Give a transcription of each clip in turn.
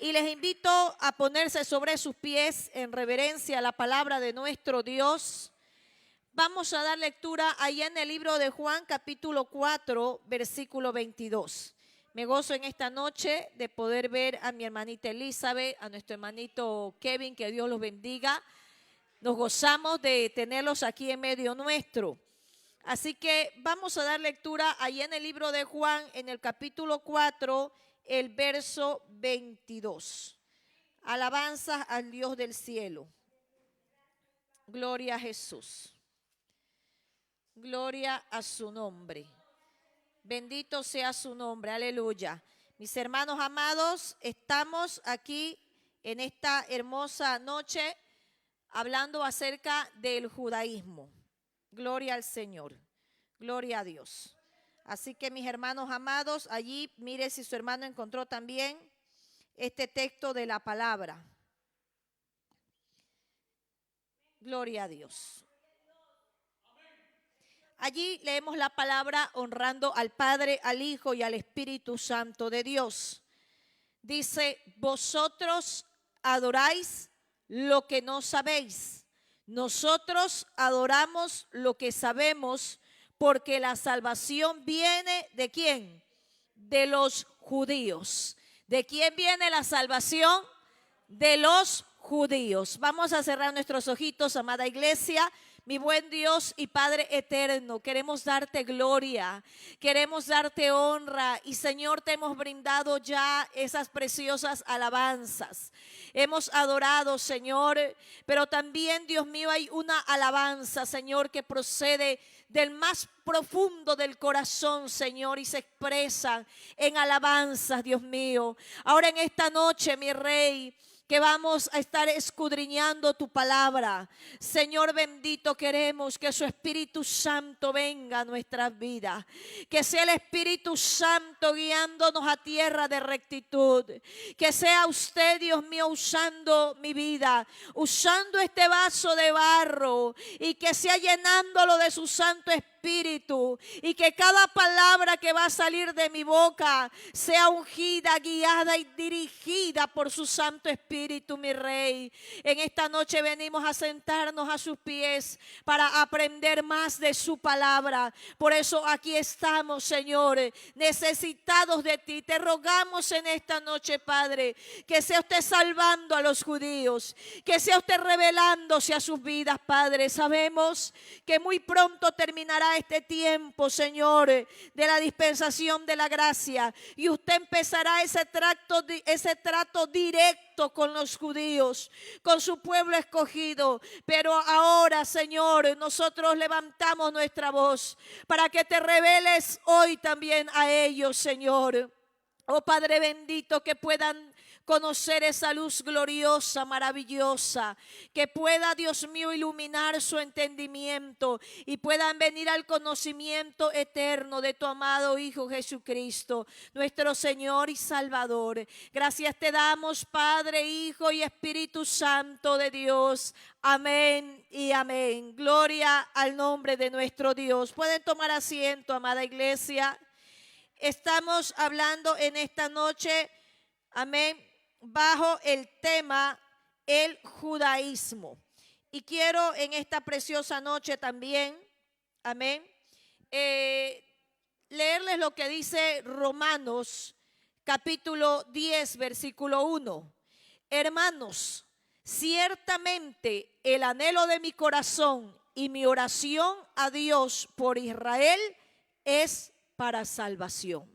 Y les invito a ponerse sobre sus pies en reverencia a la palabra de nuestro Dios. Vamos a dar lectura allá en el libro de Juan, capítulo 4, versículo 22. Me gozo en esta noche de poder ver a mi hermanita Elizabeth, a nuestro hermanito Kevin, que Dios los bendiga. Nos gozamos de tenerlos aquí en medio nuestro. Así que vamos a dar lectura allá en el libro de Juan, en el capítulo 4, el verso 22. Alabanza al Dios del cielo. Gloria a Jesús. Gloria a su nombre. Bendito sea su nombre. Aleluya. Mis hermanos amados, estamos aquí en esta hermosa noche hablando acerca del judaísmo. Gloria al Señor. Gloria a Dios. Así que mis hermanos amados, allí mire si su hermano encontró también este texto de la palabra. Gloria a Dios. Allí leemos la palabra honrando al Padre, al Hijo y al Espíritu Santo de Dios. Dice, vosotros adoráis lo que no sabéis. Nosotros adoramos lo que sabemos, porque la salvación viene ¿de quién? De los judíos. ¿De quién viene la salvación? De los judíos. Vamos a cerrar nuestros ojitos, amada iglesia. Mi buen Dios y Padre eterno, queremos darte gloria, queremos darte honra y Señor, te hemos brindado ya esas preciosas alabanzas. Hemos adorado, Señor, pero también, Dios mío, hay una alabanza, Señor, que procede del más profundo del corazón, Señor, y se expresa en alabanzas, Dios mío. Ahora en esta noche, mi Rey, que vamos a estar escudriñando tu palabra. Señor bendito, queremos que su Espíritu Santo venga a nuestras vidas. Que sea el Espíritu Santo guiándonos a tierra de rectitud. Que sea usted, Dios mío, usando mi vida, usando este vaso de barro y que sea llenándolo de su Santo Espíritu. Y que cada palabra que va a salir de mi boca sea ungida, guiada y dirigida por su Santo Espíritu, mi Rey. En esta noche venimos a sentarnos a sus pies para aprender más de su palabra. Por eso aquí estamos, Señor, necesitados de ti. Te rogamos en esta noche, Padre, que sea usted salvando a los judíos, que sea usted revelándose a sus vidas, Padre. Sabemos que muy pronto terminará este tiempo, Señor, de la dispensación de la gracia, y usted empezará ese trato directo con los judíos, con su pueblo escogido. Pero ahora, Señor, nosotros levantamos nuestra voz para que te reveles hoy también a ellos, Señor. Oh Padre bendito, que puedan conocer esa luz gloriosa, maravillosa, que pueda, Dios mío, iluminar su entendimiento y puedan venir al conocimiento eterno de tu amado Hijo Jesucristo, nuestro Señor y Salvador. Gracias te damos, Padre, Hijo y Espíritu Santo de Dios. Amén y amén. Gloria al nombre de nuestro Dios. Pueden tomar asiento, amada iglesia. Estamos hablando en esta noche, amén, bajo el tema el judaísmo. Y quiero en esta preciosa noche también, amén, leerles lo que dice Romanos capítulo 10, versículo 1. Hermanos, ciertamente el anhelo de mi corazón y mi oración a Dios por Israel es para salvación.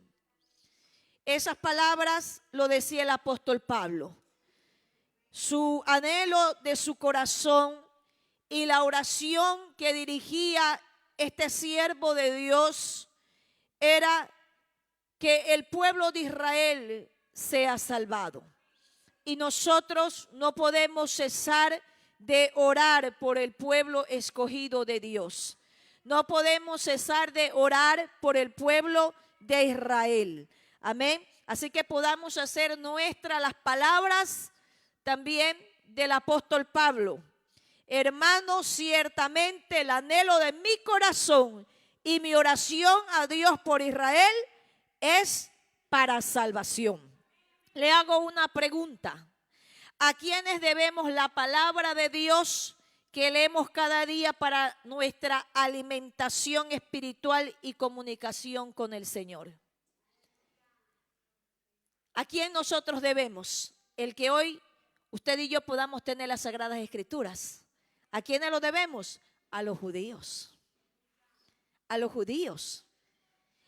Esas palabras lo decía el apóstol Pablo. Su anhelo de su corazón y la oración que dirigía este siervo de Dios era que el pueblo de Israel sea salvado. Y nosotros no podemos cesar de orar por el pueblo escogido de Dios. No podemos cesar de orar por el pueblo de Israel. Amén. Así que podamos hacer nuestras las palabras también del apóstol Pablo. Hermanos, ciertamente el anhelo de mi corazón y mi oración a Dios por Israel es para salvación. le hago una pregunta. ¿A quiénes debemos la palabra de Dios que leemos cada día para nuestra alimentación espiritual y comunicación con el Señor? ¿A quién nosotros debemos? El que hoy usted y yo podamos tener las Sagradas Escrituras. ¿A quiénes lo debemos? A los judíos. A los judíos.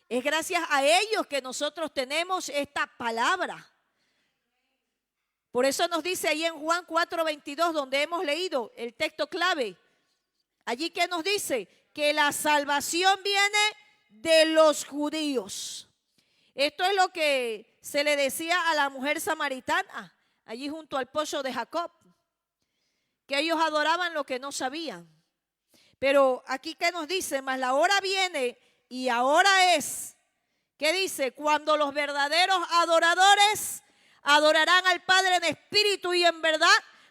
Es gracias a ellos que nosotros tenemos esta palabra. Por eso nos dice ahí en Juan 4:22, donde hemos leído el texto clave. Allí que nos dice que la salvación viene de los judíos. Esto es lo que se le decía a la mujer samaritana, allí junto al pozo de Jacob, que ellos adoraban lo que no sabían. Pero aquí que nos dice, mas la hora viene y ahora es, ¿qué dice? Cuando los verdaderos adoradores adorarán al Padre en espíritu y en verdad,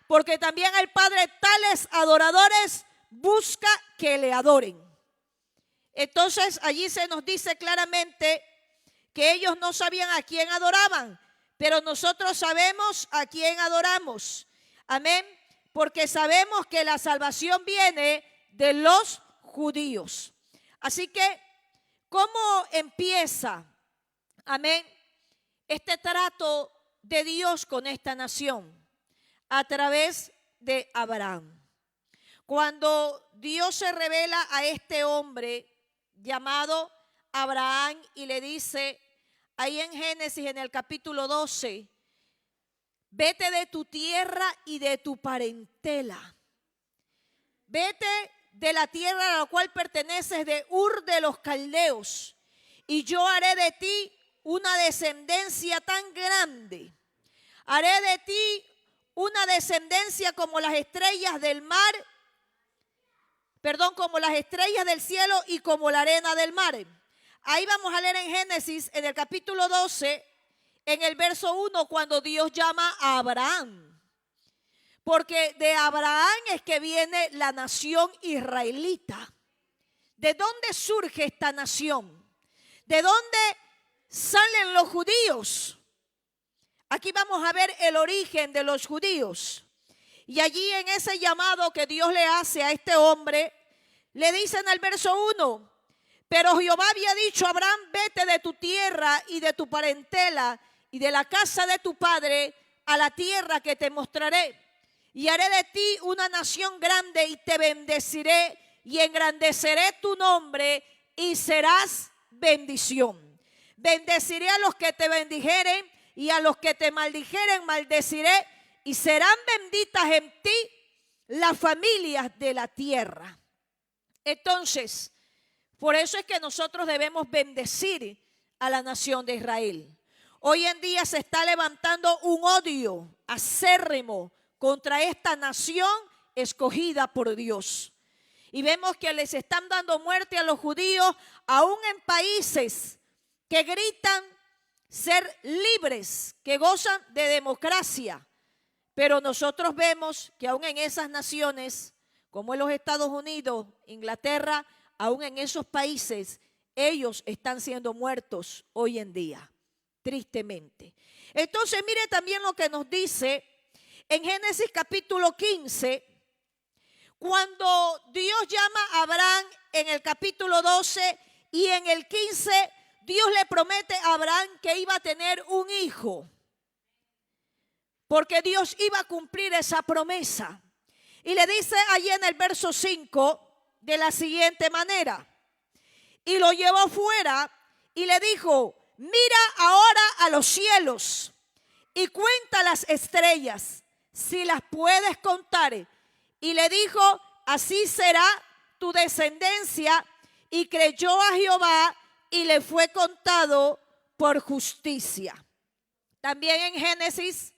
porque también el Padre tales adoradores busca que le adoren. Entonces allí se nos dice claramente que ellos no sabían a quién adoraban, pero nosotros sabemos a quién adoramos. Amén, porque sabemos que la salvación viene de los judíos. Así que, ¿cómo empieza, amén, este trato de Dios con esta nación? A través de Abraham. Cuando Dios se revela a este hombre llamado Abraham y le dice, ahí en Génesis en el capítulo 12, vete de tu tierra y de tu parentela. Vete de la tierra a la cual perteneces, de Ur de los Caldeos, y yo haré de ti una descendencia tan grande. Haré de ti una descendencia como las estrellas del mar, como las estrellas del cielo y como la arena del mar. Ahí vamos a leer en Génesis, en el capítulo 12, en el verso 1, cuando Dios llama a Abraham. Porque de Abraham es que viene la nación israelita. ¿De dónde surge esta nación? ¿De dónde salen los judíos? Aquí vamos a ver el origen de los judíos. Y allí en ese llamado que Dios le hace a este hombre, le dice en el verso 1, pero Jehová había dicho a Abraham, vete de tu tierra y de tu parentela y de la casa de tu padre a la tierra que te mostraré. Y haré de ti una nación grande y te bendeciré y engrandeceré tu nombre y serás bendición. Bendeciré a los que te bendijeren y a los que te maldijeren maldeciré y serán benditas en ti las familias de la tierra. Entonces, por eso es que nosotros debemos bendecir a la nación de Israel. Hoy en día se está levantando un odio acérrimo contra esta nación escogida por Dios. Y vemos que les están dando muerte a los judíos, aún en países que gritan ser libres, que gozan de democracia. Pero nosotros vemos que aún en esas naciones, como en los Estados Unidos, Inglaterra, aún en esos países, ellos están siendo muertos hoy en día, tristemente. Entonces, mire también lo que nos dice en Génesis capítulo 15, cuando Dios llama a Abraham en el capítulo 12 y en el 15, Dios le promete a Abraham que iba a tener un hijo, porque Dios iba a cumplir esa promesa. Y le dice allí en el verso 5 de la siguiente manera, y lo llevó fuera y le dijo, mira ahora a los cielos y cuenta las estrellas, si las puedes contar. Y le dijo, así será tu descendencia. Y creyó a Jehová y le fue contado por justicia. También en Génesis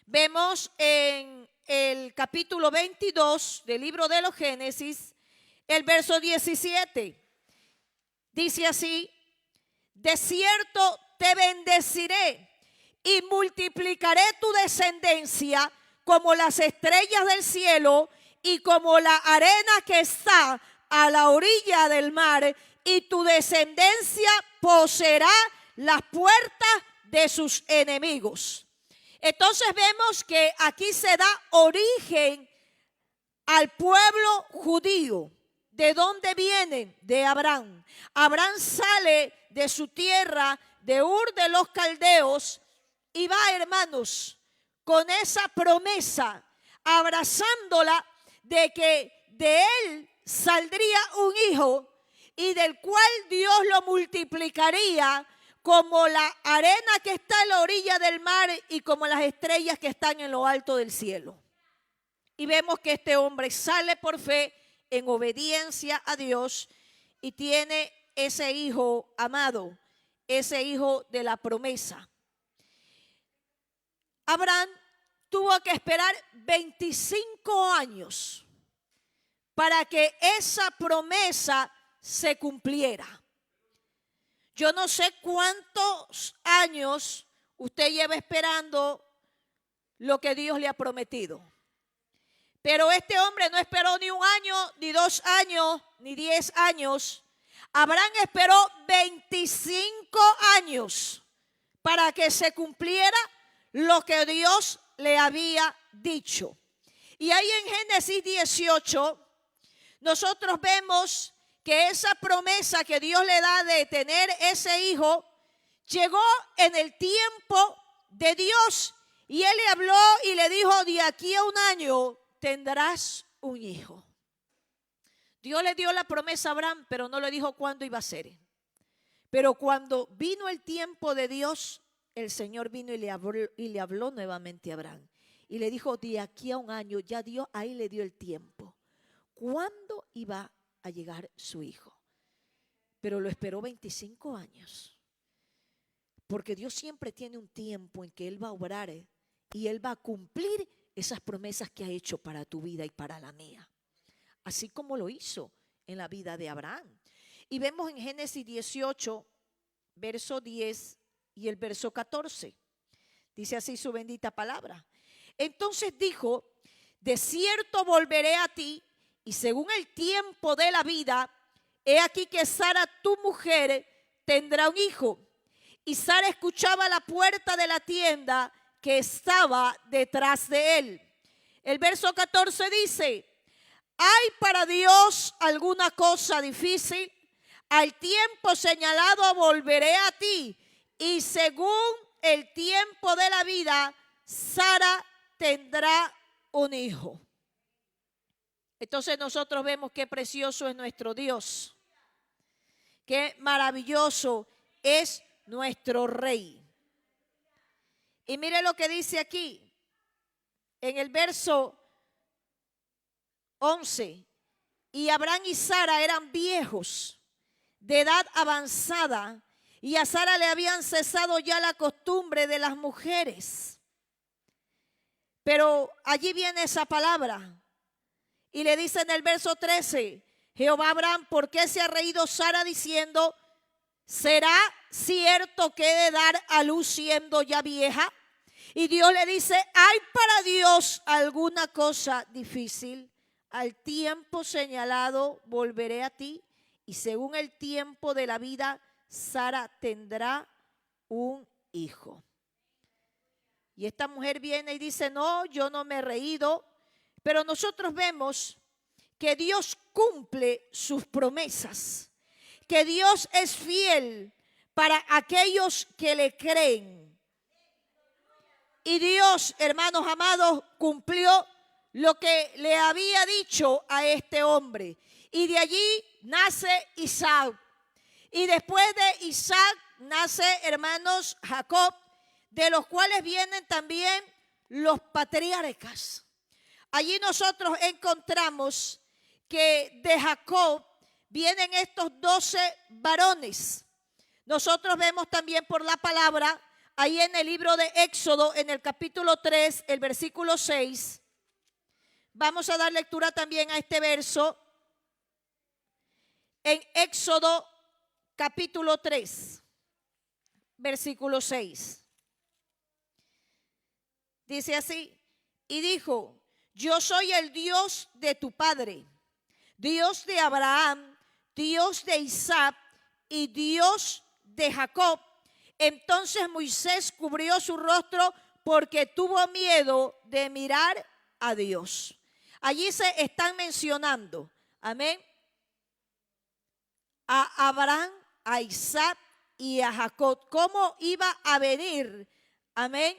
vemos en el capítulo 22 del libro de los Génesis, el verso 17. Dice así, de cierto te bendeciré y multiplicaré tu descendencia como las estrellas del cielo y como la arena que está a la orilla del mar, y tu descendencia poseerá las puertas de sus enemigos. Entonces vemos que aquí se da origen al pueblo judío. ¿De dónde vienen? De Abraham. Abraham sale de su tierra, de Ur de los Caldeos, y va, hermanos, con esa promesa, abrazándola de que de él saldría un hijo y del cual Dios lo multiplicaría como la arena que está en la orilla del mar y como las estrellas que están en lo alto del cielo. Y vemos que este hombre sale por fe en obediencia a Dios y tiene ese hijo amado, ese hijo de la promesa. Abraham tuvo que esperar 25 años para que esa promesa se cumpliera. Yo no sé cuántos años usted lleva esperando lo que Dios le ha prometido. Pero este hombre no esperó ni 1 año, ni 2 años, ni 10 años. Abraham esperó 25 años para que se cumpliera lo que Dios le había dicho. Y ahí en Génesis 18, nosotros vemos que esa promesa que Dios le da de tener ese hijo, llegó en el tiempo de Dios. Y Él le habló y le dijo, de aquí a 1 año tendrás un hijo. Dios le dio la promesa a Abraham, pero no le dijo cuándo iba a ser. Pero cuando vino el tiempo de Dios, el Señor vino y le habló nuevamente a Abraham. Y le dijo, de aquí a 1 año, ya Dios ahí le dio el tiempo. ¿Cuándo iba a llegar su hijo? Pero lo esperó 25 años. Porque Dios siempre tiene un tiempo en que Él va a obrar y Él va a cumplir esas promesas que ha hecho para tu vida y para la mía. Así como lo hizo en la vida de Abraham. Y vemos en Génesis 18, verso 10 y el verso 14. Dice así su bendita palabra. Entonces dijo, de cierto volveré a ti, y según el tiempo de la vida, he aquí que Sara, tu mujer, tendrá un hijo. Y Sara escuchaba a la puerta de la tienda que estaba detrás de él. El verso 14 dice, ¿hay para Dios alguna cosa difícil? Al tiempo señalado volveré a ti, y según el tiempo de la vida, Sara tendrá un hijo. Entonces nosotros vemos qué precioso es nuestro Dios, qué maravilloso es nuestro Rey. Y mire lo que dice aquí, en el verso 11. Y Abraham y Sara eran viejos, de edad avanzada, y a Sara le habían cesado ya la costumbre de las mujeres. Pero allí viene esa palabra, y le dice en el verso 13, Jehová Abraham, ¿por qué se ha reído Sara diciendo, ¿será cierto que he de dar a luz siendo ya vieja? Y Dios le dice, ¿hay para Dios alguna cosa difícil? Al tiempo señalado volveré a ti, y según el tiempo de la vida, Sara tendrá un hijo. Y esta mujer viene y dice, no, yo no me he reído. Pero nosotros vemos que Dios cumple sus promesas, que Dios es fiel para aquellos que le creen. Y Dios, hermanos amados, cumplió lo que le había dicho a este hombre. Y de allí nace Isaac. Y después de Isaac nace, hermanos, Jacob, de los cuales vienen también los patriarcas. Allí nosotros encontramos que de Jacob vienen estos 12 varones. Nosotros vemos también por la palabra, ahí en el libro de Éxodo, en el capítulo 3, el versículo 6. Vamos a dar lectura también a este verso. En Éxodo capítulo 3, versículo 6. Dice así, y dijo, yo soy el Dios de tu padre, Dios de Abraham, Dios de Isaac y Dios de Jacob. Entonces Moisés cubrió su rostro porque tuvo miedo de mirar a Dios. Allí se están mencionando, amén, a Abraham, a Isaac y a Jacob. ¿Cómo iba a venir, amén,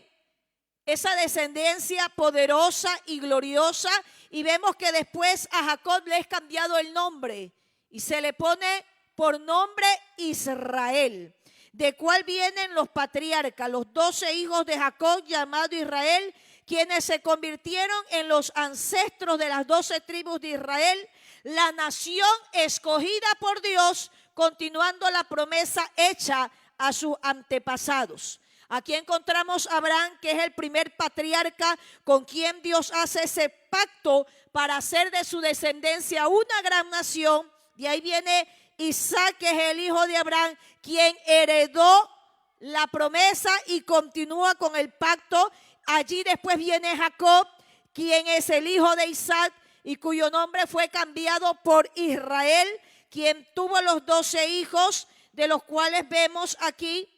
esa descendencia poderosa y gloriosa? Y vemos que después a Jacob le es cambiado el nombre y se le pone por nombre Israel, de cual vienen los patriarcas, los 12 hijos de Jacob, llamado Israel, quienes se convirtieron en los ancestros de las 12 tribus de Israel, la nación escogida por Dios, continuando la promesa hecha a sus antepasados. Aquí encontramos a Abraham, que es el primer patriarca con quien Dios hace ese pacto para hacer de su descendencia una gran nación. De ahí viene Isaac, que es el hijo de Abraham, quien heredó la promesa y continúa con el pacto. Allí después viene Jacob, quien es el hijo de Isaac y cuyo nombre fue cambiado por Israel, quien tuvo los 12 hijos, de los cuales vemos aquí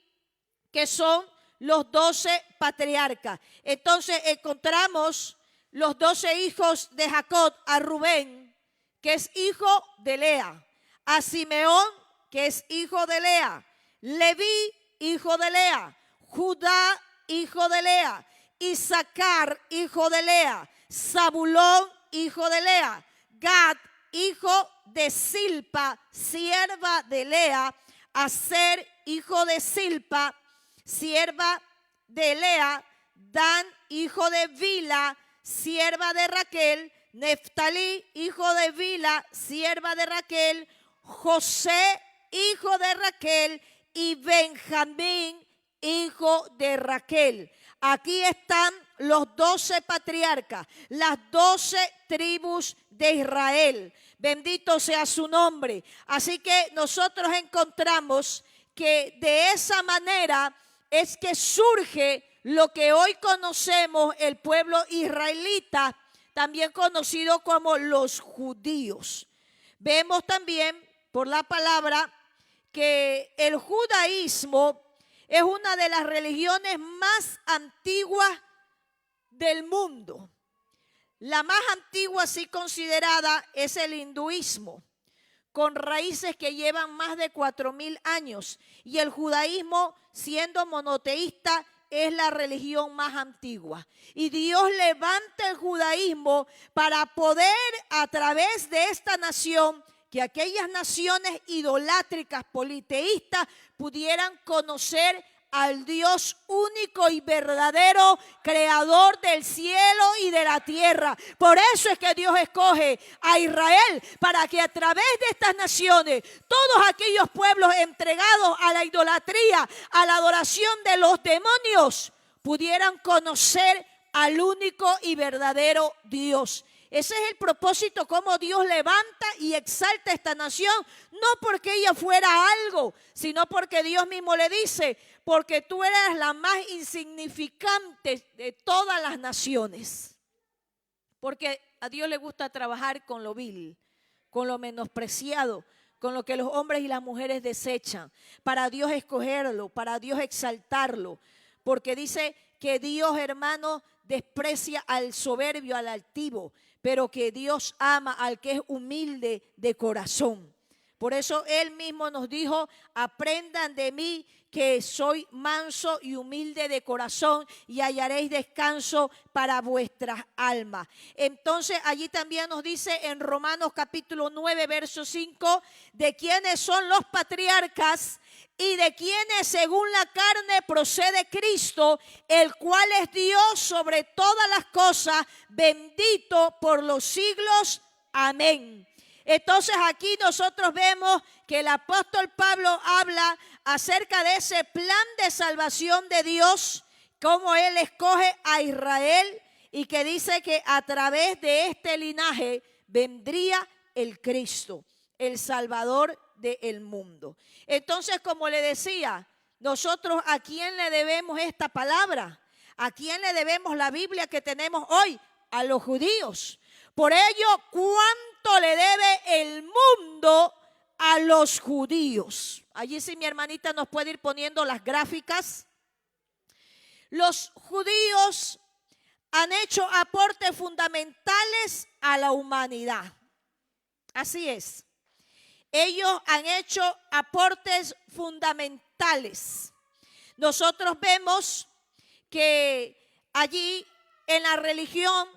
que son los 12 patriarcas. Entonces encontramos los 12 hijos de Jacob: a Rubén, que es hijo de Lea; a Simeón, que es hijo de Lea; Leví, hijo de Lea; Judá, hijo de Lea; Isaacar, hijo de Lea; Zabulón, hijo de Lea; Gad, hijo de Silpa, sierva de Lea; Aser, hijo de Silpa, sierva de Lea; Dan, hijo de Bila, sierva de Raquel; Neftalí, hijo de Bila, sierva de Raquel; José, hijo de Raquel; y Benjamín, hijo de Raquel. Aquí están los 12 patriarcas, las 12 tribus de Israel. Bendito sea su nombre. Así que nosotros encontramos que de esa manera es que surge lo que hoy conocemos el pueblo israelita, también conocido como los judíos. Vemos también por la palabra que el judaísmo es una de las religiones más antiguas del mundo. La más antigua, así considerada, es el hinduismo, con raíces que llevan más de 4000 años. Y el judaísmo, siendo monoteísta, es la religión más antigua. Y Dios levanta el judaísmo para poder, a través de esta nación, que aquellas naciones idolátricas, politeístas, pudieran conocer al Dios único y verdadero, creador del cielo y de la tierra. Por eso es que Dios escoge a Israel, para que a través de estas naciones, todos aquellos pueblos entregados a la idolatría, a la adoración de los demonios, pudieran conocer al único y verdadero Dios. Ese es el propósito, como Dios levanta y exalta esta nación, no porque ella fuera algo, sino porque Dios mismo le dice: porque tú eres la más insignificante de todas las naciones. Porque a Dios le gusta trabajar con lo vil, con lo menospreciado, con lo que los hombres y las mujeres desechan, para Dios escogerlo, para Dios exaltarlo. Porque dice que Dios, hermano, desprecia al soberbio, al altivo, pero que Dios ama al que es humilde de corazón. Por eso Él mismo nos dijo: aprendan de mí, que soy manso y humilde de corazón, y hallaréis descanso para vuestras almas. Entonces allí también nos dice en Romanos capítulo 9, verso 5, de quiénes son los patriarcas y de quienes según la carne procede Cristo, el cual es Dios sobre todas las cosas, bendito por los siglos. Amén. Entonces aquí nosotros vemos que el apóstol Pablo habla acerca de ese plan de salvación de Dios, cómo Él escoge a Israel, y que dice que a través de este linaje vendría el Cristo, el Salvador del mundo. Entonces, como le decía, nosotros, ¿a quién le debemos esta palabra? ¿A quién le debemos la Biblia que tenemos hoy? A los judíos. Por ello, ¿cuánto le debe el mundo a los judíos? Allí sí mi hermanita nos puede ir poniendo las gráficas. los judíos han hecho aportes fundamentales a la humanidad. Así es. Ellos han hecho aportes fundamentales. Nosotros vemos que allí en la religión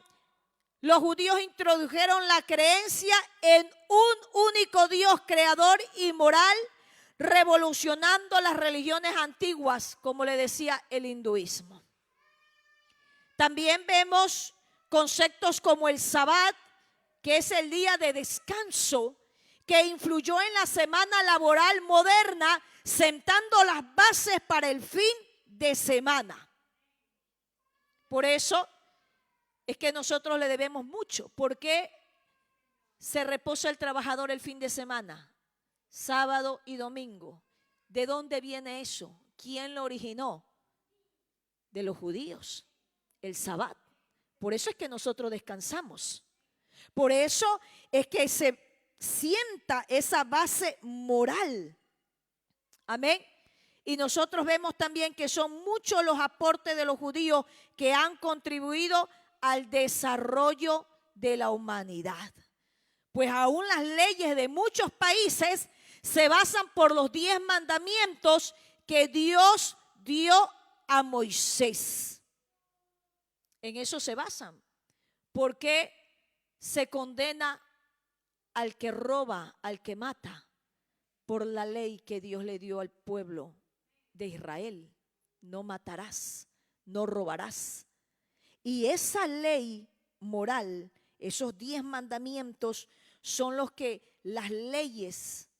los judíos introdujeron la creencia en un único Dios creador y moral, revolucionando las religiones antiguas, como le decía el hinduismo. También vemos conceptos como el Sabbat, que es el día de descanso, que influyó en la semana laboral moderna, sentando las bases para el fin de semana. Por eso es que nosotros le debemos mucho. ¿Por qué se reposa el trabajador el fin de semana? Sábado y domingo. ¿De dónde viene eso? ¿Quién lo originó? De los judíos, el Sabbat. Por eso es que nosotros descansamos. Por eso es que se sienta esa base moral. Amén. Y nosotros vemos también que son muchos los aportes de los judíos que han contribuido al desarrollo de la humanidad. Pues aún las leyes de muchos países se basan por los 10 mandamientos que Dios dio a Moisés. En eso se basan. ¿Por qué se condena al que roba, al que mata? Por la ley que Dios le dio al pueblo de Israel. No matarás, no robarás. Y esa ley moral, esos 10 mandamientos, son los que las leyes,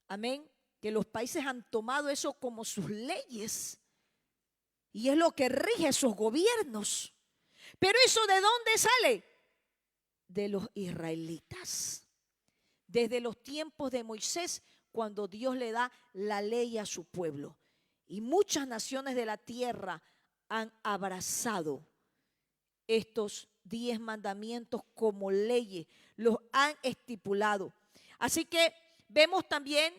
amén, que los países han tomado eso como sus leyes. Y es lo que rige sus gobiernos. Pero ¿eso de dónde sale? De los israelitas. Desde los tiempos de Moisés, cuando Dios le da la ley a su pueblo. Y muchas naciones de la tierra han abrazado estos 10 mandamientos como leyes, los han estipulado. Así que vemos también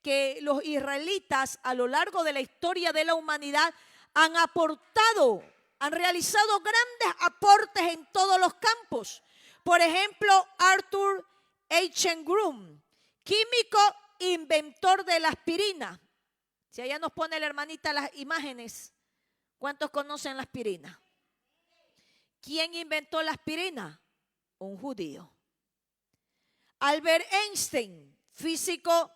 que los israelitas a lo largo de la historia de la humanidad han aportado, han realizado grandes aportes en todos los campos. Por ejemplo, Arthur H. Groom, químico inventor de la aspirina. Si allá nos pone la hermanita las imágenes, ¿cuántos conocen la aspirina? ¿Quién inventó la aspirina? Un judío. Albert Einstein, físico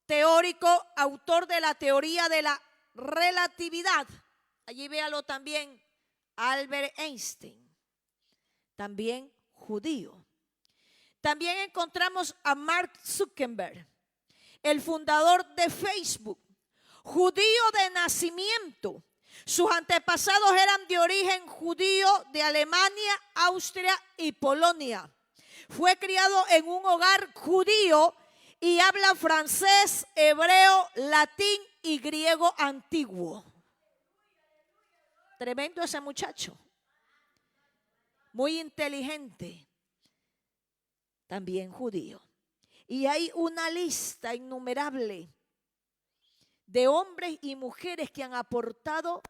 teórico, autor de la teoría de la relatividad. Allí véalo también, Albert Einstein, también judío. También encontramos a Mark Zuckerberg, el fundador de Facebook, judío de nacimiento. Sus antepasados eran de origen judío de Alemania, Austria y Polonia. Fue criado en un hogar judío y habla francés, hebreo, latín y griego antiguo. Tremendo ese muchacho. Muy inteligente. También judío. Y hay una lista innumerable de hombres y mujeres que han aportado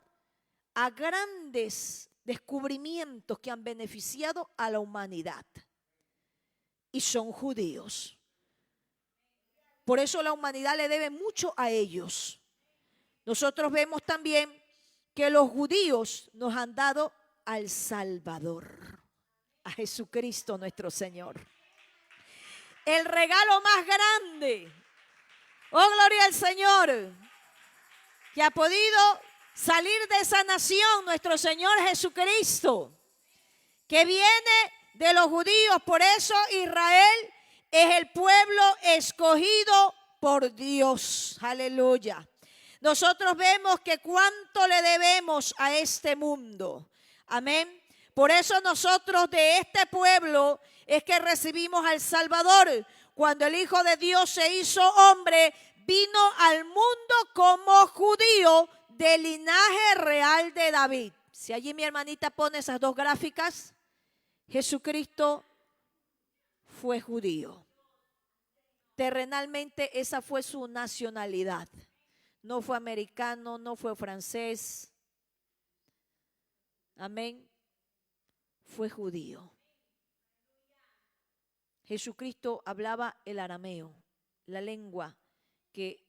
a grandes descubrimientos que han beneficiado a la humanidad. Y son judíos. Por eso la humanidad le debe mucho a ellos. Nosotros vemos también que los judíos nos han dado al Salvador, a Jesucristo nuestro Señor. El regalo más grande, oh gloria al Señor, que ha podido salir de esa nación, nuestro Señor Jesucristo, que viene de los judíos. Por eso Israel es el pueblo escogido por Dios. Aleluya. Nosotros vemos que cuánto le debemos a este mundo. Amén. Por eso nosotros de este pueblo es que recibimos al Salvador. Cuando el Hijo de Dios se hizo hombre, vino al mundo como judío del linaje real de David. Si allí mi hermanita pone esas dos gráficas, Jesucristo fue judío. Terrenalmente esa fue su nacionalidad. No fue americano, no fue francés, amén, fue judío. Jesucristo hablaba el arameo, la lengua que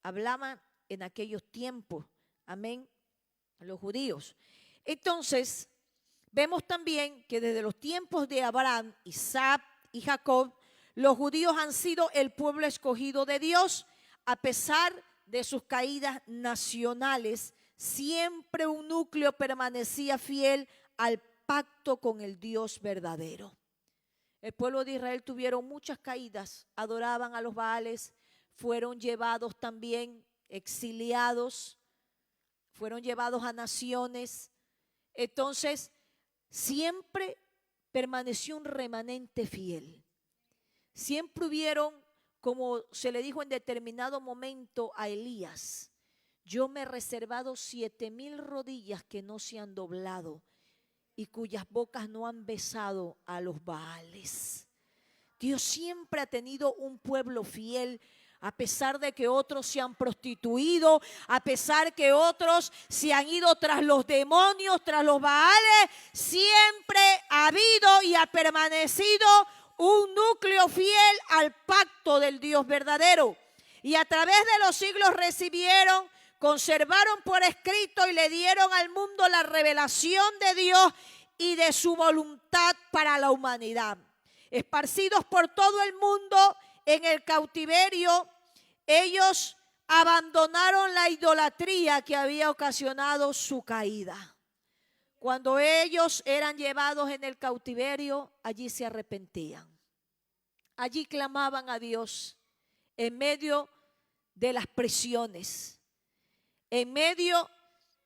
hablaban en aquellos tiempos, amén, los judíos. Entonces, vemos también que desde los tiempos de Abraham, Isaac y Jacob, los judíos han sido el pueblo escogido de Dios. A pesar de sus caídas nacionales, siempre un núcleo permanecía fiel al pacto con el Dios verdadero. El pueblo de Israel tuvieron muchas caídas, adoraban a los Baales, fueron llevados también exiliados, fueron llevados a naciones. Entonces, siempre permaneció un remanente fiel. Siempre hubieron, como se le dijo en determinado momento a Elías, yo me he reservado 7,000 rodillas que no se han doblado y cuyas bocas no han besado a los Baales. Dios siempre ha tenido un pueblo fiel, a pesar de que otros se han prostituido, a pesar que otros se han ido tras los demonios, tras los Baales, siempre ha habido y ha permanecido un núcleo fiel al pacto del Dios verdadero. Y a través de los siglos recibieron, conservaron por escrito y le dieron al mundo la revelación de Dios y de su voluntad para la humanidad. Esparcidos por todo el mundo en el cautiverio, ellos abandonaron la idolatría que había ocasionado su caída. Cuando ellos eran llevados en el cautiverio, allí se arrepentían. Allí clamaban a Dios en medio de las prisiones, en medio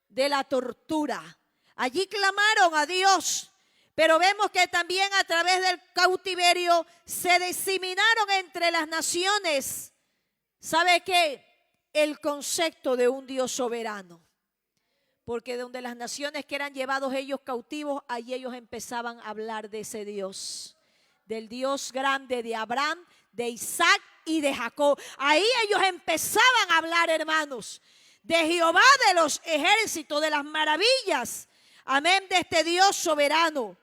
de la tortura. Allí clamaron a Dios, pero vemos que también a través del cautiverio se diseminaron entre las naciones. ¿Sabe qué? El concepto de un Dios soberano. Porque donde las naciones que eran llevados ellos cautivos, allí ellos empezaban a hablar de ese Dios, del Dios grande de Abraham, de Isaac y de Jacob. Ahí ellos empezaban a hablar, hermanos, de Jehová de los ejércitos, de las maravillas, amén, de este Dios soberano.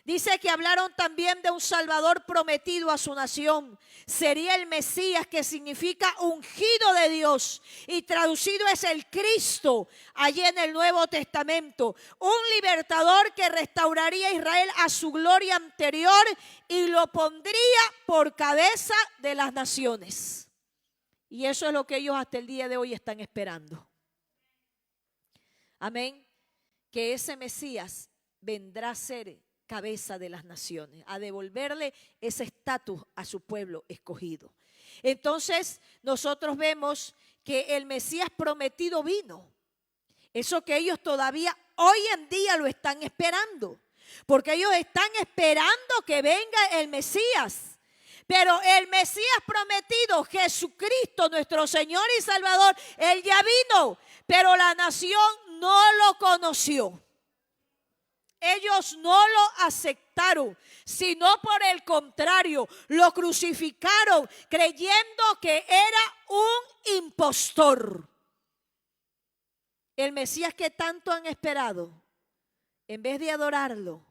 Dice que hablaron también de un Salvador prometido a su nación. Sería el Mesías, que significa ungido de Dios, y traducido es el Cristo allí en el Nuevo Testamento. Un libertador que restauraría a Israel a su gloria anterior y lo pondría por cabeza de las naciones. Y eso es lo que ellos hasta el día de hoy están esperando. Amén. Que ese Mesías vendrá a ser cabeza de las naciones, a devolverle ese estatus a su pueblo escogido. Entonces nosotros vemos que el Mesías prometido vino. Eso que ellos todavía hoy en día lo están esperando, porque ellos están esperando que venga el Mesías. Pero el Mesías prometido, Jesucristo, nuestro Señor y Salvador, Él ya vino, pero la nación no lo conoció. Ellos no lo aceptaron, sino por el contrario, lo crucificaron creyendo que era un impostor. El Mesías que tanto han esperado, en vez de adorarlo,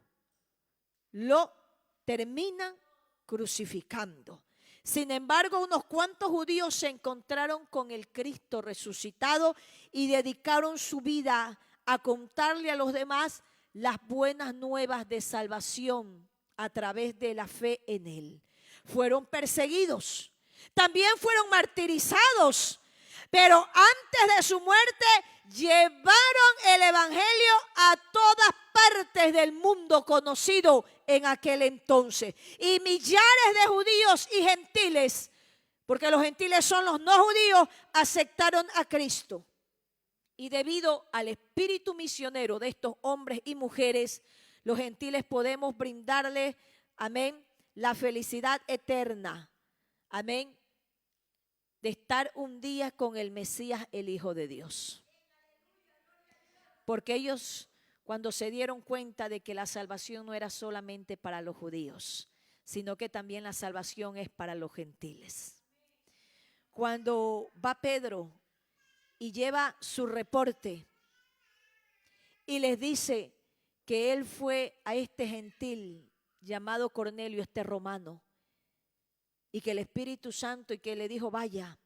lo terminan crucificando. Sin embargo, unos cuantos judíos se encontraron con el Cristo resucitado y dedicaron su vida a contarle a los demás las buenas nuevas de salvación a través de la fe en Él. Fueron perseguidos, también fueron martirizados, pero antes de su muerte llevaron el evangelio a todas partes del mundo conocido en aquel entonces. Y millares de judíos y gentiles, porque los gentiles son los no judíos, aceptaron a Cristo. Y debido al espíritu misionero de estos hombres y mujeres, los gentiles podemos brindarles, amén, la felicidad eterna, amén, de estar un día con el Mesías, el Hijo de Dios. Porque ellos, cuando se dieron cuenta de que la salvación no era solamente para los judíos, sino que también la salvación es para los gentiles. Cuando va Pedro y lleva su reporte y les dice que él fue a este gentil llamado Cornelio, este romano, y que el Espíritu Santo y que le dijo vaya,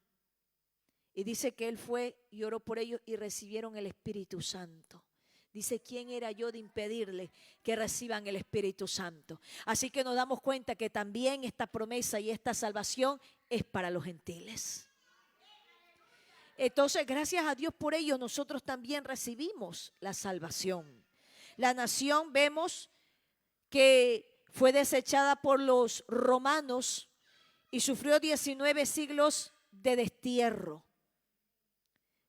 y dice que él fue y oró por ellos y recibieron el Espíritu Santo. Dice, ¿quién era yo de impedirle que reciban el Espíritu Santo? Así que nos damos cuenta que también esta promesa y esta salvación es para los gentiles. Entonces, gracias a Dios por ello, nosotros también recibimos la salvación. La nación, vemos que fue desechada por los romanos y sufrió 19 siglos de destierro.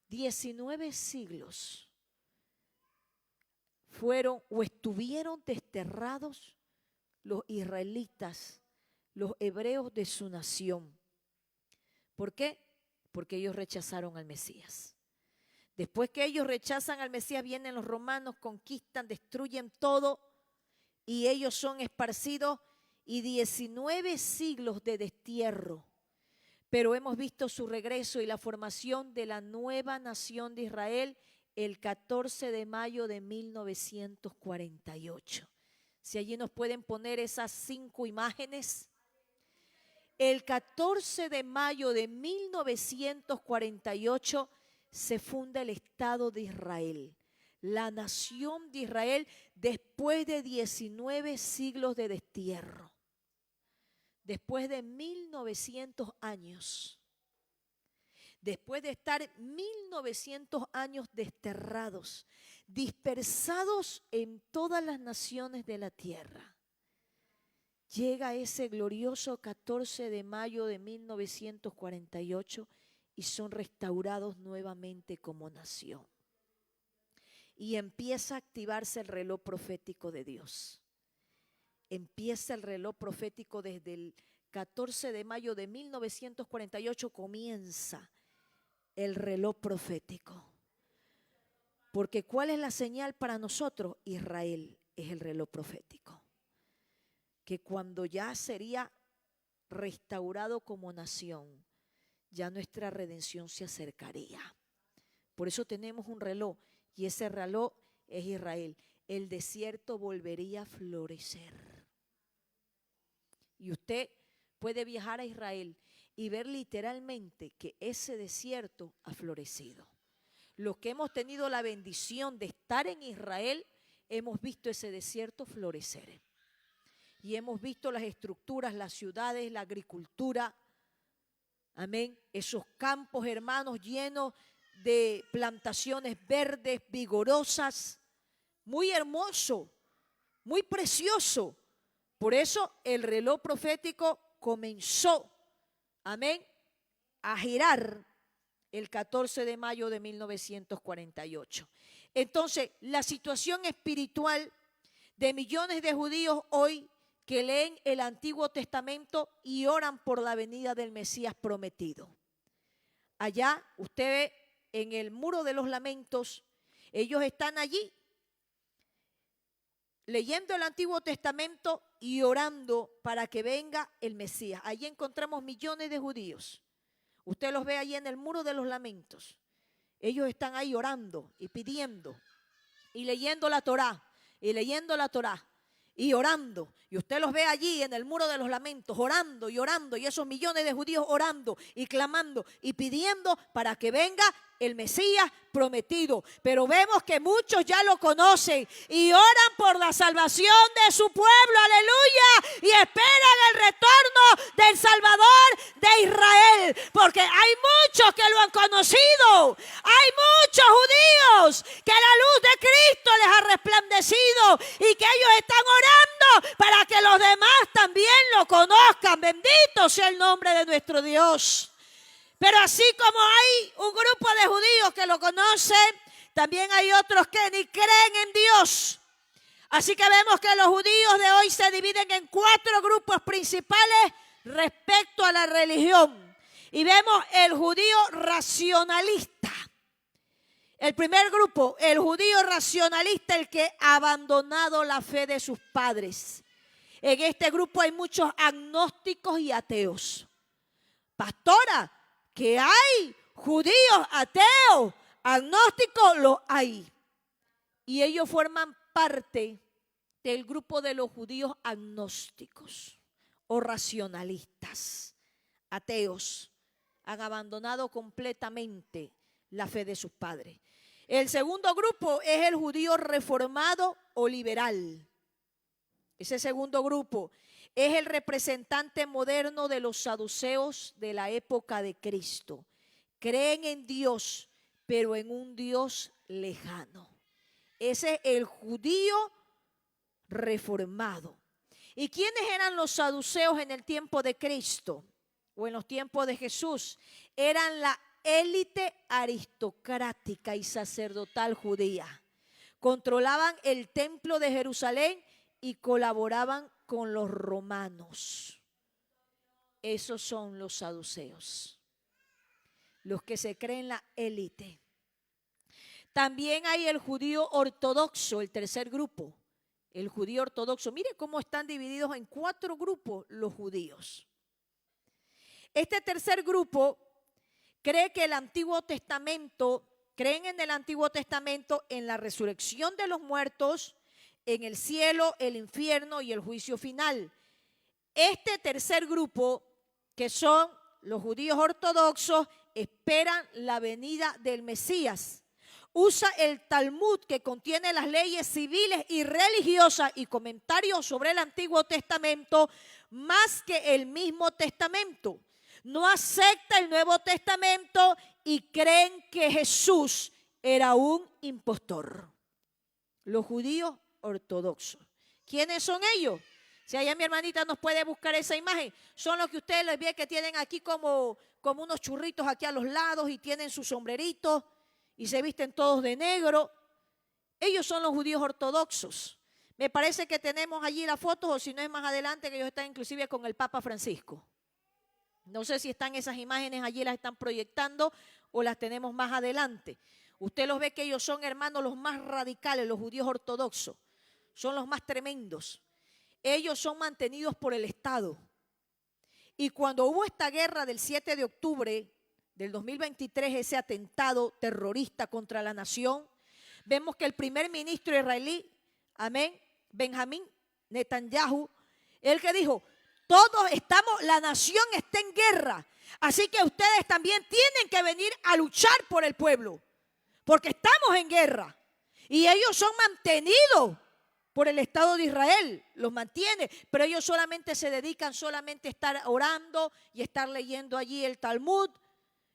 19 siglos fueron o estuvieron desterrados los israelitas, los hebreos de su nación. ¿Por qué? Porque ellos rechazaron al Mesías. Después que ellos rechazan al Mesías, vienen los romanos, conquistan, destruyen todo y ellos son esparcidos y 19 siglos de destierro. Pero hemos visto su regreso y la formación de la nueva nación de Israel el 14 de mayo de 1948. Si allí nos pueden poner esas 5 imágenes. El 14 de mayo de 1948 se funda el Estado de Israel, la nación de Israel después de 19 siglos de destierro. Después de 1900 años, después de estar 1900 años desterrados, dispersados en todas las naciones de la tierra, llega ese glorioso 14 de mayo de 1948 y son restaurados nuevamente como nación. Y empieza a activarse el reloj profético de Dios. Empieza el reloj profético desde el 14 de mayo de 1948, comienza el reloj profético. Porque ¿cuál es la señal para nosotros? Israel es el reloj profético. Que cuando ya sería restaurado como nación, ya nuestra redención se acercaría. Por eso tenemos un reloj y ese reloj es Israel. El desierto volvería a florecer. Y usted puede viajar a Israel y ver literalmente que ese desierto ha florecido. Los que hemos tenido la bendición de estar en Israel, hemos visto ese desierto florecer. Y hemos visto las estructuras, las ciudades, la agricultura. Amén. Esos campos, hermanos, llenos de plantaciones verdes, vigorosas. Muy hermoso, muy precioso. Por eso el reloj profético comenzó, amén, a girar el 14 de mayo de 1948. Entonces, la situación espiritual de millones de judíos hoy que leen el Antiguo Testamento y oran por la venida del Mesías prometido. Allá, usted ve en el Muro de los Lamentos, ellos están allí leyendo el Antiguo Testamento y orando para que venga el Mesías. Allí encontramos millones de judíos. Usted los ve allí en el Muro de los Lamentos. Ellos están ahí orando y pidiendo y leyendo la Torá y leyendo la Torá y orando. Y usted los ve allí en el Muro de los Lamentos orando y orando, y esos millones de judíos orando y clamando y pidiendo para que venga el Mesías prometido. Pero vemos que muchos ya lo conocen y oran por la salvación de su pueblo, aleluya, y esperan el retorno del Salvador de Israel, porque hay muchos que lo han conocido, hay muchos judíos que la luz de Cristo les ha resplandecido y que ellos están orando para que los demás también lo conozcan. Bendito sea el nombre de nuestro Dios. Pero así como hay un grupo de judíos que lo conocen, también hay otros que ni creen en Dios. Así que vemos que los judíos de hoy se dividen en 4 grupos principales respecto a la religión. Y vemos el judío racionalista. El primer grupo, el judío racionalista, el que ha abandonado la fe de sus padres. En este grupo hay muchos agnósticos y ateos. Pastora, que hay judíos, ateos, agnósticos, los hay. Y ellos forman parte del grupo de los judíos agnósticos o racionalistas, ateos. Han abandonado completamente la fe de sus padres. El segundo grupo es el judío reformado o liberal. Ese segundo grupo es el representante moderno de los saduceos de la época de Cristo. Creen en Dios, pero en un Dios lejano. Ese es el judío reformado. ¿Y quiénes eran los saduceos en el tiempo de Cristo o en los tiempos de Jesús? Eran la élite aristocrática y sacerdotal judía. Controlaban el templo de Jerusalén y colaboraban con los romanos. Esos son los saduceos, los que se creen la élite. También hay el judío ortodoxo, el tercer grupo, el judío ortodoxo. Mire cómo están divididos en 4 grupos los judíos. Este tercer grupo creen en el Antiguo Testamento, en la resurrección de los muertos, en el cielo, el infierno y el juicio final. Este tercer grupo, que son los judíos ortodoxos, esperan la venida del Mesías. Usa el Talmud, que contiene las leyes civiles y religiosas y comentarios sobre el Antiguo Testamento, más que el mismo Testamento. No acepta el Nuevo Testamento y creen que Jesús era un impostor. Los judíos ortodoxos. ¿Quiénes son ellos? Si allá mi hermanita nos puede buscar esa imagen. Son los que ustedes les ven que tienen aquí como unos churritos aquí a los lados y tienen sus sombreritos y se visten todos de negro. Ellos son los judíos ortodoxos. Me parece que tenemos allí las fotos, o si no es más adelante, que ellos están inclusive con el Papa Francisco. No sé si están esas imágenes allí, las están proyectando o las tenemos más adelante. Usted los ve que ellos son, hermanos, los más radicales, los judíos ortodoxos. Son los más tremendos. Ellos son mantenidos por el Estado. Y cuando hubo esta guerra del 7 de octubre del 2023, ese atentado terrorista contra la nación, vemos que el primer ministro israelí, amén, Benjamín Netanyahu, el que dijo: todos estamos, la nación está en guerra, así que ustedes también tienen que venir a luchar por el pueblo, porque estamos en guerra. Y ellos son mantenidos por el Estado de Israel, los mantiene, pero ellos solamente se dedican solamente a estar orando y estar leyendo allí el Talmud.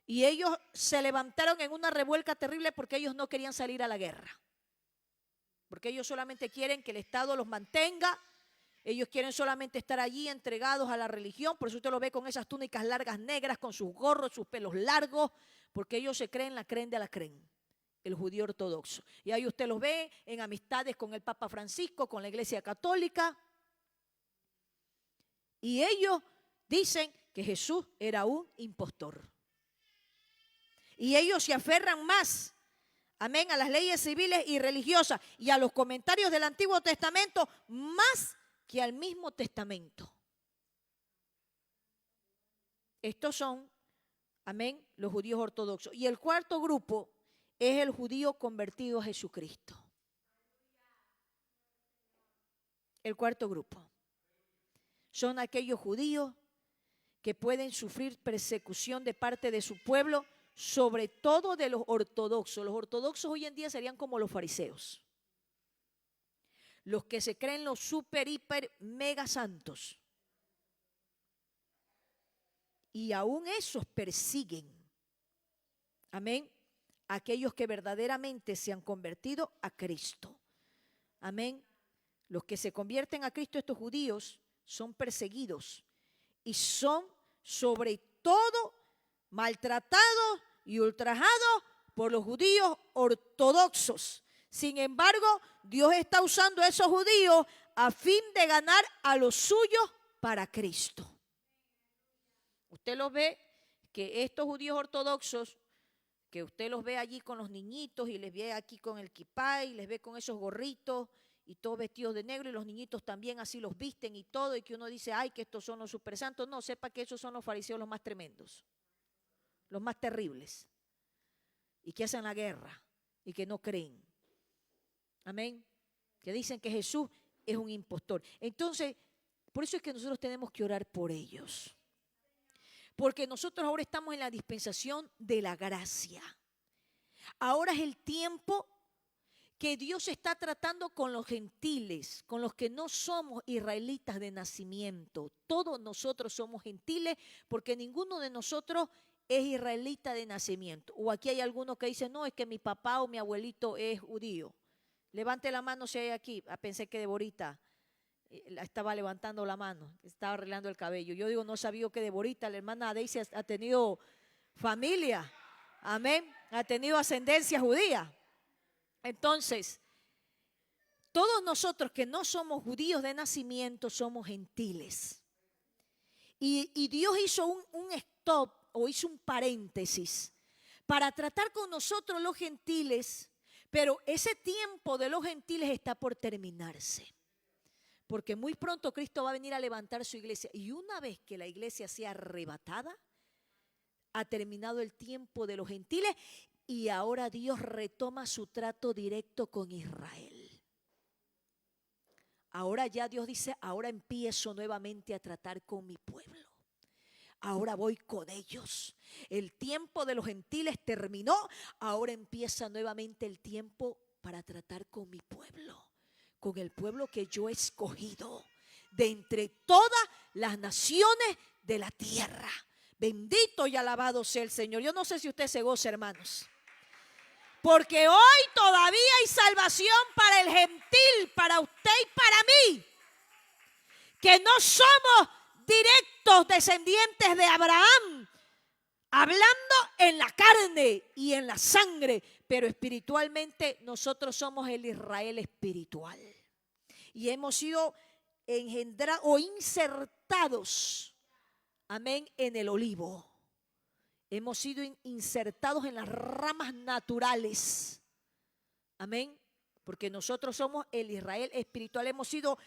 Y ellos se levantaron en una revuelta terrible porque ellos no querían salir a la guerra. Porque ellos solamente quieren que el Estado los mantenga. Ellos quieren solamente estar allí entregados a la religión. Por eso usted lo ve con esas túnicas largas negras, con sus gorros, sus pelos largos, porque ellos se creen la creen de la creen, el judío ortodoxo. Y ahí usted los ve en amistades con el Papa Francisco, con la Iglesia Católica. Y ellos dicen que Jesús era un impostor. Y ellos se aferran más, amén, a las leyes civiles y religiosas y a los comentarios del Antiguo Testamento más que al mismo Testamento. Estos son, amén, los judíos ortodoxos. Y el cuarto grupo es el judío convertido a Jesucristo. El cuarto grupo son aquellos judíos que pueden sufrir persecución de parte de su pueblo, sobre todo de los ortodoxos. Los ortodoxos hoy en día serían como los fariseos, los que se creen los super, hiper, mega santos. Y aún esos persiguen, amén, aquellos que verdaderamente se han convertido a Cristo. Amén. Los que se convierten a Cristo, estos judíos, son perseguidos y son sobre todo maltratados y ultrajados por los judíos ortodoxos. Sin embargo, Dios está usando a esos judíos a fin de ganar a los suyos para Cristo. Usted los ve que estos judíos ortodoxos, que usted los ve allí con los niñitos y les ve aquí con el kipá y les ve con esos gorritos y todos vestidos de negro, y los niñitos también así los visten y todo, y que uno dice, ay, que estos son los supersantos. No, sepa que esos son los fariseos los más tremendos, los más terribles, y que hacen la guerra y que no creen. Amén. que dicen que Jesús es un impostor. Entonces, por eso es que nosotros tenemos que orar por ellos. Porque nosotros ahora estamos en la dispensación de la gracia. Ahora es el tiempo que Dios está tratando con los gentiles, con los que no somos israelitas de nacimiento. Todos nosotros somos gentiles porque ninguno de nosotros es israelita de nacimiento. O aquí hay algunos que dicen, no, es que mi papá o mi abuelito es judío. Levante la mano si hay aquí. Pensé que Deborita estaba levantando la mano, estaba arreglando el cabello. Yo digo, no sabía que Deborita, la hermana Daisy, ha tenido familia. Amén. Ha tenido ascendencia judía. Entonces, todos nosotros que no somos judíos de nacimiento somos gentiles. Y Dios hizo un stop o hizo un paréntesis para tratar con nosotros los gentiles, pero ese tiempo de los gentiles está por terminarse. Porque muy pronto Cristo va a venir a levantar su iglesia. Y una vez que la iglesia sea arrebatada, ha terminado el tiempo de los gentiles y ahora Dios retoma su trato directo con Israel. Ahora ya Dios dice, ahora empiezo nuevamente a tratar con mi pueblo. Ahora voy con ellos. El tiempo de los gentiles terminó, ahora empieza nuevamente el tiempo para tratar con mi pueblo. Con el pueblo que yo he escogido de entre todas las naciones de la tierra. Bendito y alabado sea el Señor. Yo no sé si usted se goza, hermanos. Porque hoy todavía hay salvación para el gentil, para usted y para mí. Que no somos directos descendientes de Abraham, hablando en la carne y en la sangre, pero espiritualmente nosotros somos el Israel espiritual. Y hemos sido engendrados o insertados, amén, en el olivo. Hemos sido insertados en las ramas naturales. Amén. Porque nosotros somos el Israel espiritual. Hemos sido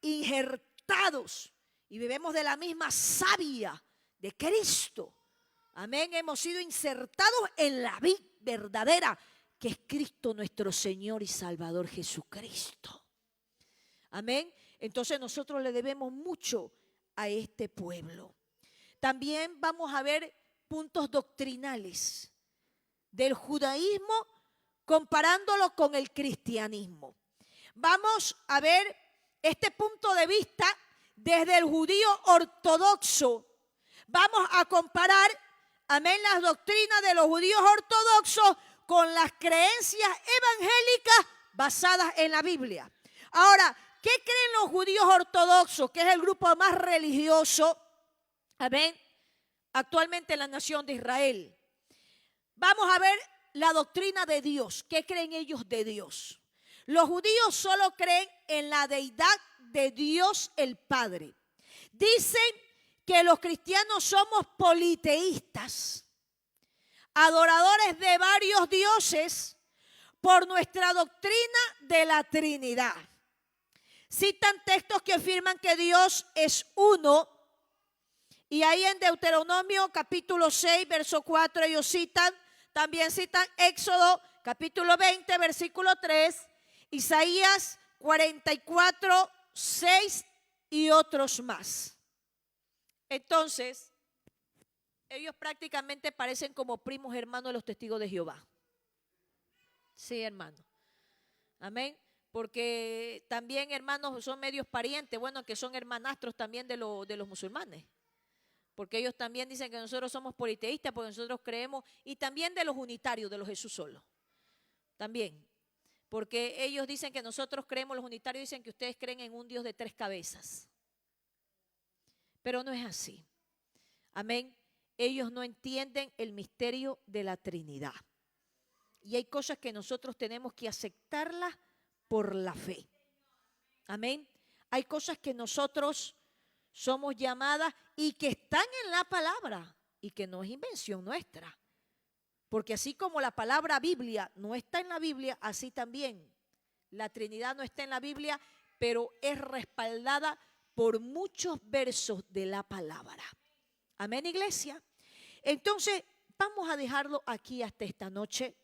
injertados y bebemos de la misma savia de Cristo. Amén. Hemos sido insertados en la vid verdadera, que es Cristo nuestro Señor y Salvador Jesucristo. Amén. Entonces nosotros le debemos mucho a este pueblo. También vamos a ver puntos doctrinales del judaísmo comparándolo con el cristianismo. Vamos a ver este punto de vista desde el judío ortodoxo. Vamos a comparar, amén, las doctrinas de los judíos ortodoxos con las creencias evangélicas basadas en la Biblia. Ahora, ¿qué creen los judíos ortodoxos, que es el grupo más religioso, amén, actualmente en la nación de Israel? Vamos a ver la doctrina de Dios. ¿Qué creen ellos de Dios? Los judíos solo creen en la deidad de Dios el Padre. Dicen que los cristianos somos politeístas, adoradores de varios dioses por nuestra doctrina de la Trinidad. Citan textos que afirman que Dios es uno. Y ahí en Deuteronomio capítulo 6, verso 4, ellos también citan Éxodo capítulo 20, versículo 3, Isaías 44, 6 y otros más. Entonces, ellos prácticamente parecen como primos hermanos de los testigos de Jehová. Sí, hermano. Amén. Porque también, hermanos, son medios parientes, bueno, que son hermanastros también de los musulmanes. Porque ellos también dicen que nosotros somos politeístas, porque nosotros creemos, y también de los unitarios, de los Jesús solos. También. Porque ellos dicen que nosotros creemos, los unitarios dicen que ustedes creen en un Dios de 3 cabezas. Pero no es así. Amén. Ellos no entienden el misterio de la Trinidad. Y hay cosas que nosotros tenemos que aceptarlas por la fe. Amén. Hay cosas que nosotros somos llamadas y que están en la palabra y que no es invención nuestra. Porque así como la palabra Biblia no está en la Biblia, así también la Trinidad no está en la Biblia, pero es respaldada por muchos versos de la palabra. Amén, iglesia. Entonces, vamos a dejarlo aquí hasta esta noche,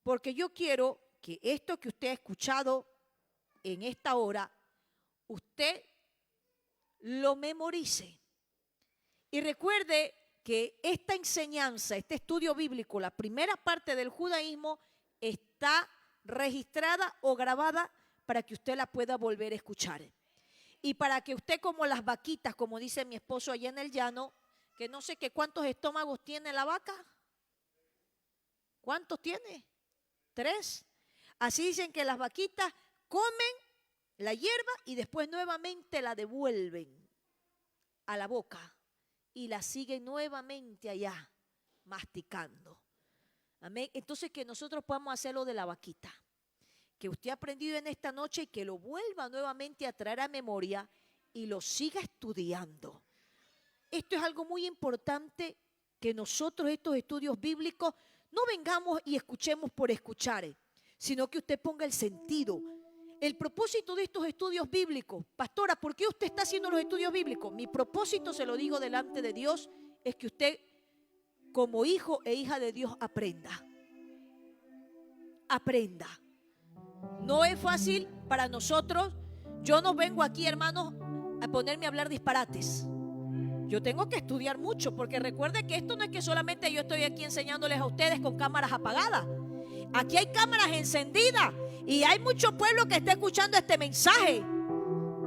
porque yo quiero que esto que usted ha escuchado en esta hora, usted lo memorice. Y recuerde que esta enseñanza, este estudio bíblico, la primera parte del judaísmo, está registrada o grabada para que usted la pueda volver a escuchar. Y para que usted, como las vaquitas, como dice mi esposo allá en el llano, que no sé qué cuántos estómagos tiene la vaca. ¿Cuántos tiene? 3. Así dicen que las vaquitas comen la hierba y después nuevamente la devuelven a la boca y la siguen nuevamente allá masticando. Amén. Entonces que nosotros podamos hacer lo de la vaquita, que usted ha aprendido en esta noche y que lo vuelva nuevamente a traer a memoria y lo siga estudiando. Esto es algo muy importante, que nosotros estos estudios bíblicos no vengamos y escuchemos por escuchar, sino que usted ponga el sentido. El propósito de estos estudios bíblicos, pastora, ¿por qué usted está haciendo los estudios bíblicos? Mi propósito, se lo digo delante de Dios, es que usted, como hijo e hija de Dios, aprenda. Aprenda. No es fácil para nosotros. Yo no vengo aquí, hermanos, a ponerme a hablar disparates. Yo tengo que estudiar mucho, porque recuerde que esto no es que solamente yo estoy aquí enseñándoles a ustedes con cámaras apagadas. Aquí hay cámaras encendidas y hay mucho pueblo que está escuchando este mensaje.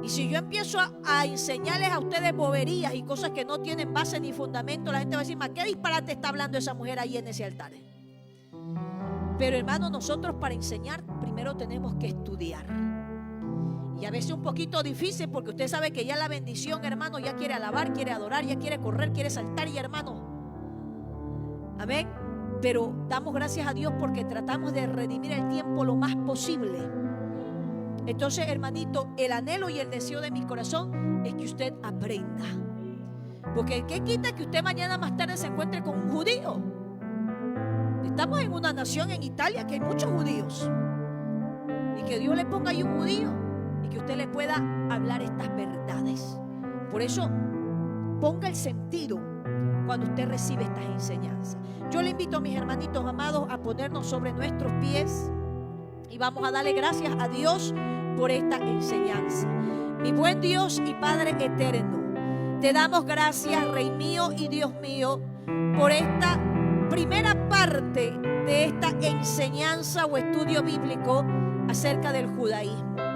Y si yo empiezo a enseñarles a ustedes boberías y cosas que no tienen base ni fundamento, la gente va a decir, ¿qué disparate está hablando esa mujer ahí en ese altar? Pero hermano, nosotros para enseñar primero tenemos que estudiar. Y a veces un poquito difícil, porque usted sabe que ya la bendición, hermano, ya quiere alabar, quiere adorar, ya quiere correr, quiere saltar, y hermano, amén. Pero damos gracias a Dios porque tratamos de redimir el tiempo lo más posible. Entonces, hermanito, el anhelo y el deseo de mi corazón es que usted aprenda. Porque ¿qué quita que usted mañana más tarde se encuentre con un judío? Estamos en una nación, en Italia, que hay muchos judíos. Y que Dios le ponga ahí un judío y que usted le pueda hablar estas verdades. Por eso, ponga el sentido cuando usted recibe estas enseñanzas. Yo le invito a mis hermanitos amados a ponernos sobre nuestros pies y vamos a darle gracias a Dios por esta enseñanza. Mi buen Dios y Padre eterno, te damos gracias, Rey mío y Dios mío, por esta primera parte de esta enseñanza o estudio bíblico acerca del judaísmo.